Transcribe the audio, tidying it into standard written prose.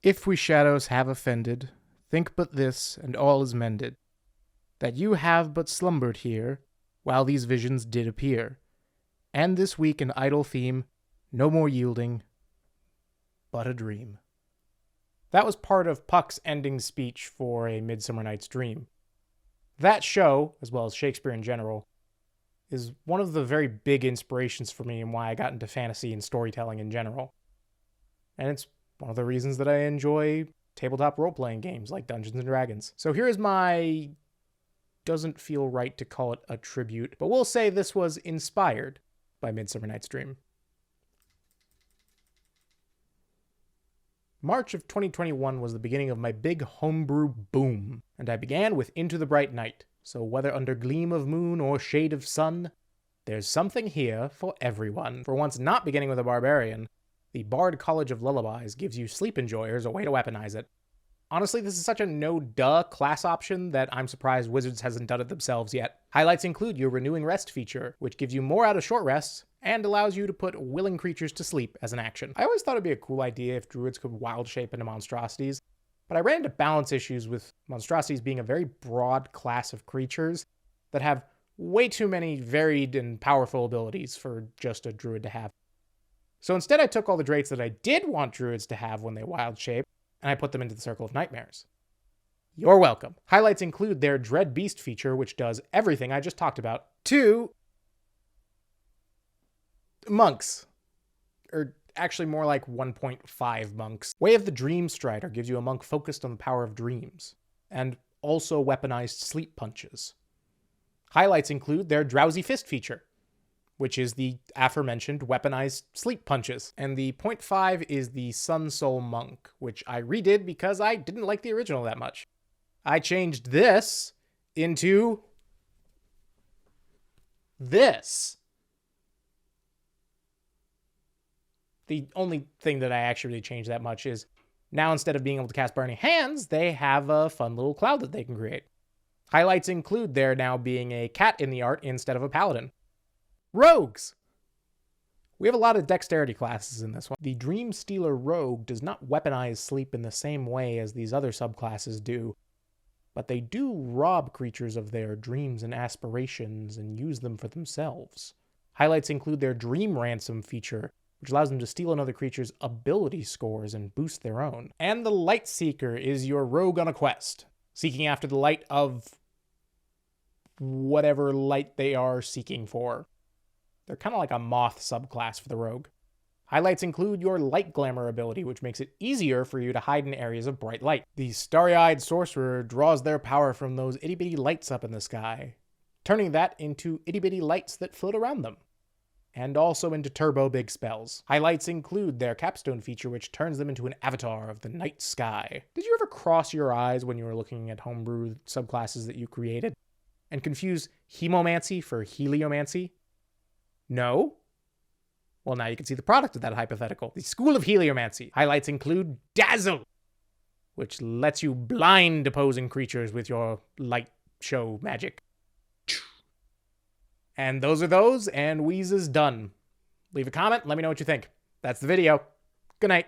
If we shadows have offended, think but this, and all is mended, that you have but slumbered here, while these visions did appear, and this week an idle theme, no more yielding, but a dream. That was part of Puck's ending speech for A Midsummer Night's Dream. That show, as well as Shakespeare in general, is one of the very big inspirations for me and why I got into fantasy and storytelling in general. And it's one of the reasons that I enjoy tabletop role-playing games like Dungeons & Dragons. So here is my... doesn't feel right to call it a tribute, but we'll say this was inspired by Midsummer Night's Dream. March of 2021 was the beginning of my big homebrew boom, and I began with Into the Bright Night. So whether under gleam of moon or shade of sun, there's something here for everyone. For once not beginning with a barbarian, the Bard College of Lullabies gives you sleep enjoyers a way to weaponize it. Honestly, this is such a no-duh class option that I'm surprised Wizards hasn't done it themselves yet. Highlights include your Renewing Rest feature, which gives you more out of short rests, and allows you to put willing creatures to sleep as an action. I always thought it'd be a cool idea if Druids could wild shape into monstrosities, but I ran into balance issues with monstrosities being a very broad class of creatures that have way too many varied and powerful abilities for just a Druid to have. So instead I took all the traits that I did want Druids to have when they wild shape, and I put them into the Circle of Nightmares. You're welcome. Highlights include their Dread Beast feature, which does everything I just talked about, to monks. Or actually more like 1.5 monks. Way of the Dream Strider gives you a monk focused on the power of dreams, and also weaponized sleep punches. Highlights include their Drowsy Fist feature, which is the aforementioned weaponized sleep punches. And the 0.5 is the Sun Soul Monk, which I redid because I didn't like the original that much. I changed this into this. The only thing that I actually changed that much is now instead of being able to cast Burning Hands, they have a fun little cloud that they can create. Highlights include there now being a cat in the art instead of a paladin. Rogues! We have a lot of dexterity classes in this one. The Dream Stealer Rogue does not weaponize sleep in the same way as these other subclasses do, but they do rob creatures of their dreams and aspirations and use them for themselves. Highlights include their Dream Ransom feature, which allows them to steal another creature's ability scores and boost their own. And the Light Seeker is your rogue on a quest, seeking after the light of whatever light they are seeking for. They're kind of like a moth subclass for the rogue. Highlights include your Light Glamour ability, which makes it easier for you to hide in areas of bright light. The Starry-Eyed Sorcerer draws their power from those itty-bitty lights up in the sky, turning that into itty-bitty lights that float around them, and also into turbo big spells. Highlights include their Capstone feature, which turns them into an avatar of the night sky. Did you ever cross your eyes when you were looking at homebrew subclasses that you created and confuse Hemomancy for Heliomancy? No? Well, now you can see the product of that hypothetical. The School of Heliomancy. Highlights include Dazzle, which lets you blind opposing creatures with your light show magic. And those are those, and Wheeze is done. Leave a comment, let me know what you think. That's the video. Good night.